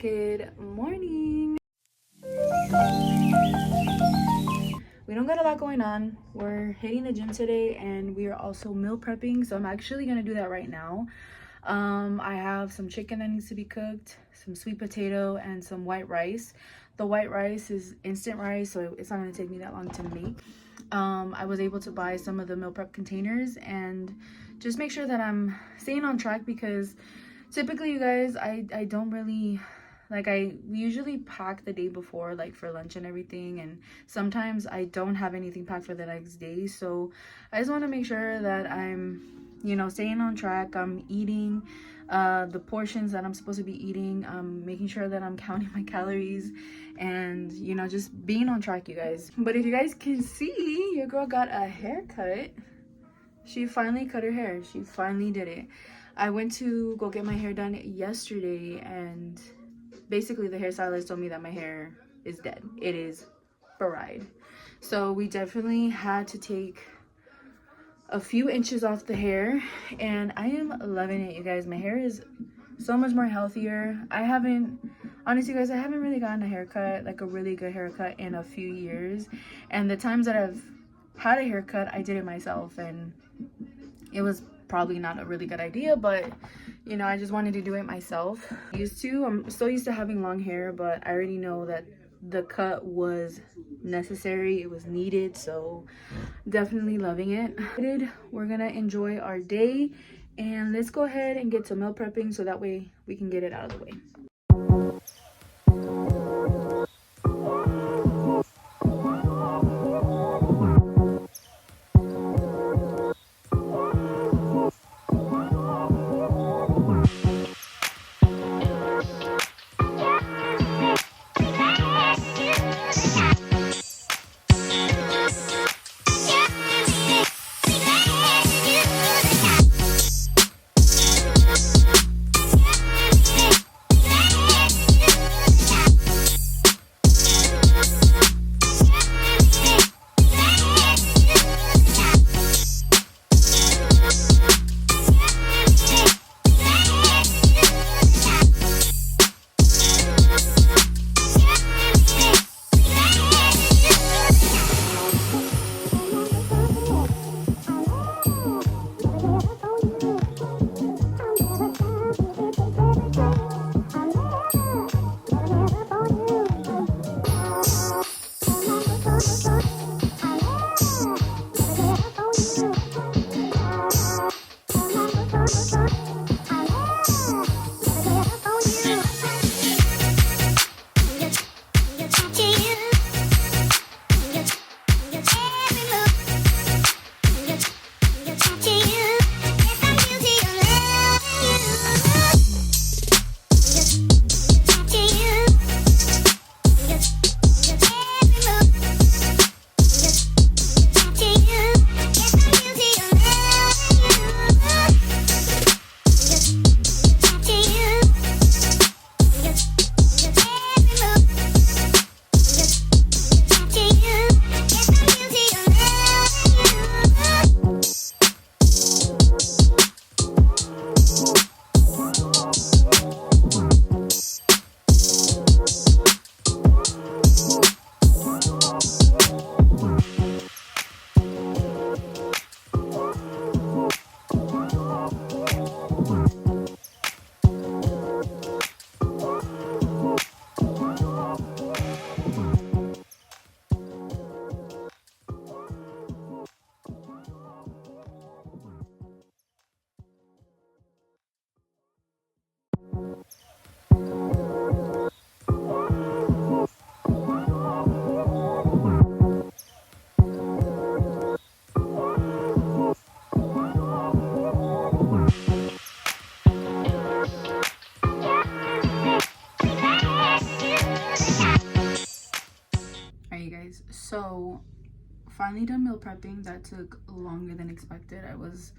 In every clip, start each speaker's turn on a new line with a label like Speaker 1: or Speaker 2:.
Speaker 1: Good morning. We don't got a lot going on. We're hitting the gym today and we are also meal prepping, so I'm actually gonna do that right now. I have some chicken that needs to be cooked, some sweet potato, and some white rice. The white rice is instant rice, so it's not gonna take me that long to make. I was able to buy some of the meal prep containers and just make sure that I'm staying on track, because typically, you guys, I don't really like, we usually pack the day before, like for lunch and everything, and sometimes I don't have anything packed for the next day. So I just want to make sure that I'm, staying on track. I'm eating the portions that I'm supposed to be eating, making sure that I'm counting my calories, and just being on track, you guys. But if you guys can see, your girl got a haircut. She finally cut her hair. She finally did it. I went to go get my hair done yesterday, and basically the hairstylist told me that my hair is dead. It is fried. So we definitely had to take a few inches off the hair, and I am loving it, you guys. My hair is so much more healthier. Honestly, guys, I haven't really gotten a haircut, like a really good haircut, in a few years. And the times that I've had a haircut, I did it myself, and it was probably not a really good idea, but I just wanted to do it myself. I'm so used to having long hair, but I already know that the cut was necessary, it was needed, so definitely loving it. We're gonna enjoy our day, and let's go ahead and get to meal prepping so that way we can get it out of the way. So finally done meal prepping. That took longer than expected. I was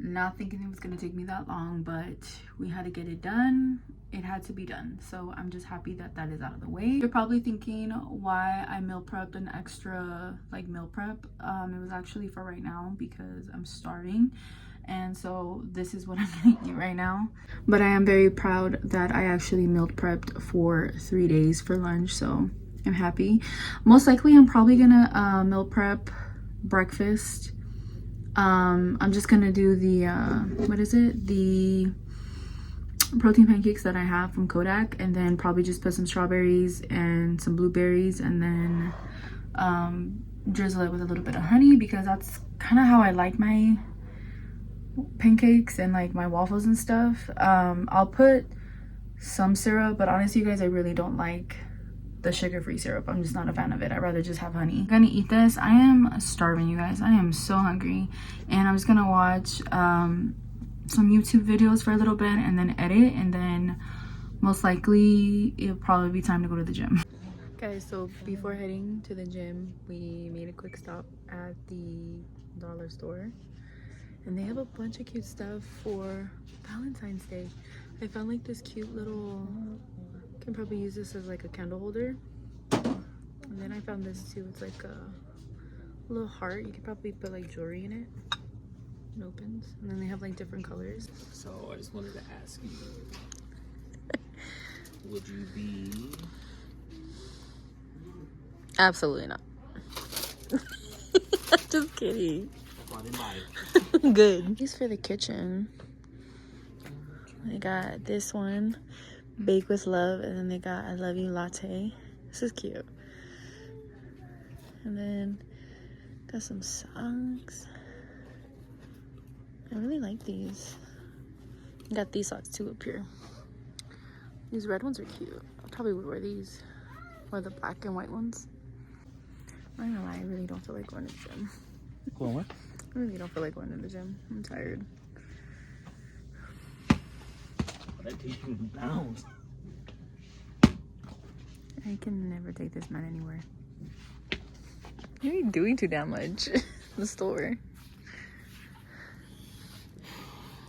Speaker 1: not thinking it was gonna take me that long, but we had to get it done. It had to be done, so I'm just happy that that is out of the way. You're probably thinking why I meal prepped an extra meal prep. It was actually for right now because I'm starting and so this is what I'm gonna eat right now. But I am very proud that I actually meal prepped for 3 days for lunch, so I'm happy. Most likely I'm probably gonna meal prep breakfast. I'm just gonna do the what is it, the protein pancakes that I have from Kodak, and then probably just put some strawberries and some blueberries, and then drizzle it with a little bit of honey, because that's kind of how I like my pancakes and like my waffles and stuff. I'll put some syrup, but honestly you guys, I really don't like the sugar-free syrup. I'm just not a fan of it. I'd rather just have honey. I'm gonna eat this. I am starving, you guys. I am so hungry, and I'm just gonna watch some YouTube videos for a little bit and then edit, and then most likely it'll probably be time to go to the gym. Guys, so before heading to the gym, we made a quick stop at the dollar store, and they have a bunch of cute stuff for Valentine's Day. I found like this cute little, can probably use this as like a candle holder, and then I found this too. It's like a little heart. You could probably put like jewelry in it. It opens, and then they have like different colors.
Speaker 2: So I just wanted to ask you, would you be?
Speaker 1: Absolutely not. Just kidding.
Speaker 2: I didn't buy it.
Speaker 1: Good. These for the kitchen. They got this one, Bake with Love, and then they got I Love You Latte. This is cute. And then got some socks. I really like these. Got these socks too up here. These red ones are cute. I probably would wear these, or the black and white ones. I'm not gonna lie, I really don't feel like going to the gym.
Speaker 2: Going what?
Speaker 1: I really don't feel like going to the gym. I'm tired.
Speaker 2: That takes you in pounds.
Speaker 1: I can never take this man anywhere. You ain't doing too damn much in the store.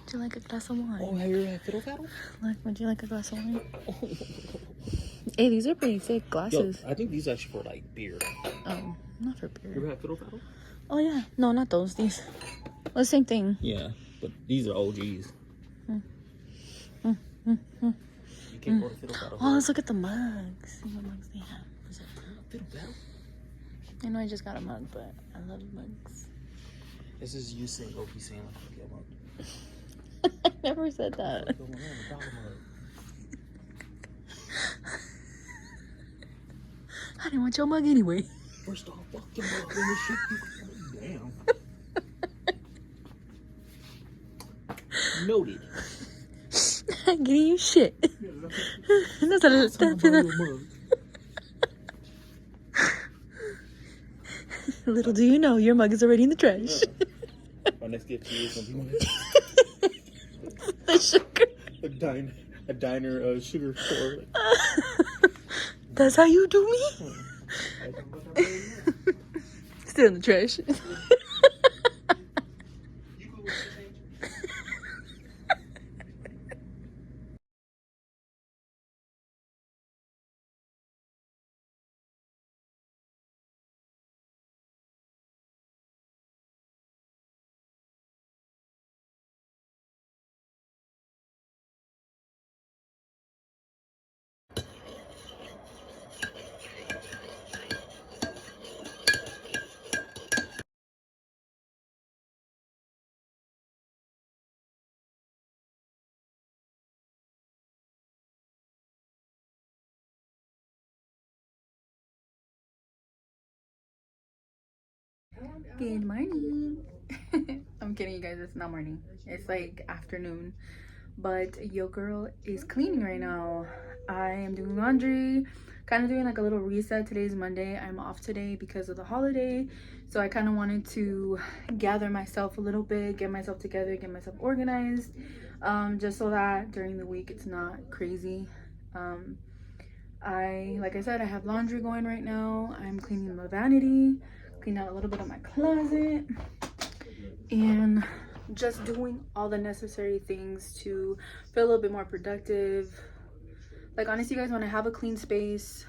Speaker 1: Would you like a glass of wine?
Speaker 2: Oh, have you ever had fiddle faddle?
Speaker 1: Look, would you like a glass of wine?
Speaker 2: Oh.
Speaker 1: Hey, these are pretty thick
Speaker 2: Yo,
Speaker 1: glasses.
Speaker 2: I think these are actually for like beer.
Speaker 1: Oh, not for
Speaker 2: You
Speaker 1: beer.
Speaker 2: ever had fiddle faddle?
Speaker 1: Oh yeah, no, not those. These. Well, the same thing.
Speaker 2: Yeah, but these are OGs. You can't go to fiddle faddle.
Speaker 1: Oh, let's look at the mugs. See what mugs they have.
Speaker 2: Is that fiddle faddle?
Speaker 1: I know I just got a mug, but I love mugs.
Speaker 2: This is you saying OP saying like a mug.
Speaker 1: I never said that.
Speaker 2: What's going on? A dollar mug.
Speaker 1: I didn't want your mug anyway.
Speaker 2: First off, fuck your mug in this shit. Damn. Noted.
Speaker 1: I'm getting you shit. That's little do you know, your mug is already in the trash.
Speaker 2: My next gift to you is gonna be
Speaker 1: The sugar.
Speaker 2: a diner sugar pour.
Speaker 1: That's how you do me? Still in the trash. Good morning. I'm kidding, you guys. It's not morning. It's like afternoon. But yo girl is cleaning right now. I am doing laundry, kind of doing like a little reset. Today's Monday. I'm off today because of the holiday. So I kind of wanted to gather myself a little bit, get myself together, get myself organized, just so that during the week it's not crazy. Like I said, I have laundry going right now. I'm cleaning my vanity, clean out a little bit of my closet, and just doing all the necessary things to feel a little bit more productive. Like honestly, guys, when I have a clean space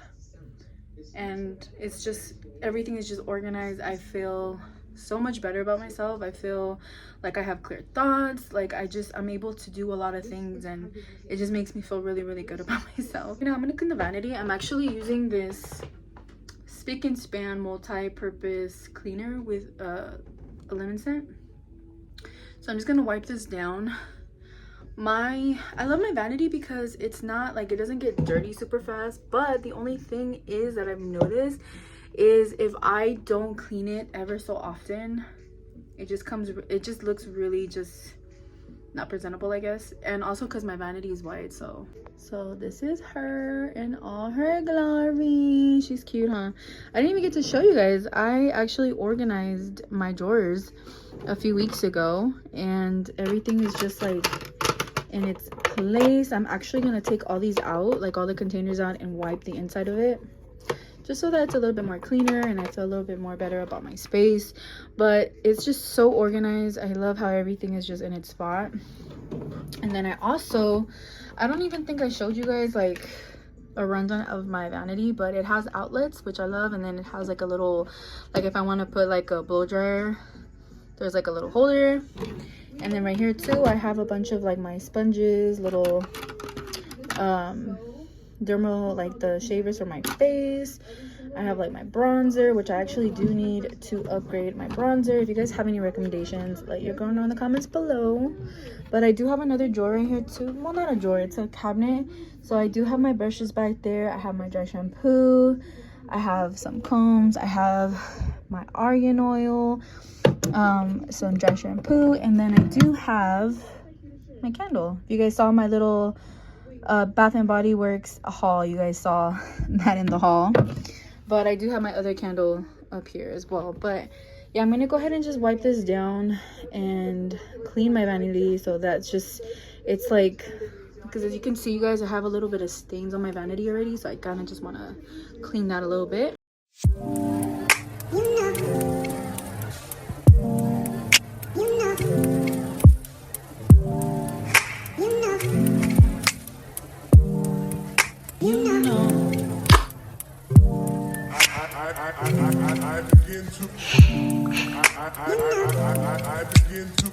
Speaker 1: and it's just everything is just organized, I feel so much better about myself. I feel like I have clear thoughts, like I'm able to do a lot of things, and it just makes me feel really, really good about myself. You know, I'm gonna clean the vanity. I'm actually using this Spick and Span multi-purpose cleaner with a lemon scent. So I'm just gonna wipe this down. I love my vanity because it's not like, it doesn't get dirty super fast, but the only thing is that I've noticed is if I don't clean it ever so often, it just looks really just not presentable, I guess. And also because my vanity is white. So this is her in all her glory. She's cute, huh? I didn't even get to show you guys. I actually organized my drawers a few weeks ago, and everything is just like in its place. I'm actually gonna take all these out, like all the containers out, and wipe the inside of it, just so that it's a little bit more cleaner and I feel a little bit more better about my space. But it's just so organized. I love how everything is just in its spot. And then I don't even think I showed you guys like a rundown of my vanity, but it has outlets, which I love. And then it has like a little, like if I want to put like a blow dryer, there's like a little holder. And then right here too, I have a bunch of like my sponges, little dermal, like the shavers for my face. I have like my bronzer, which I actually do need to upgrade my bronzer. If you guys have any recommendations, let your girl know in the comments below. But I do have another drawer right here too. Well, not a drawer, it's a cabinet. So I do have my brushes back there. I have my dry shampoo, I have some combs, I have my argan oil, some dry shampoo, and then I do have my candle. You guys saw my little Bath and Body Works haul. You guys saw that in the haul. But I do have my other candle up here as well. But yeah, I'm gonna go ahead and just wipe this down and clean my vanity. So that's just, it's like, because as you can see, you guys, I have a little bit of stains on my vanity already, so I kind of just want to clean that a little bit.
Speaker 3: I begin to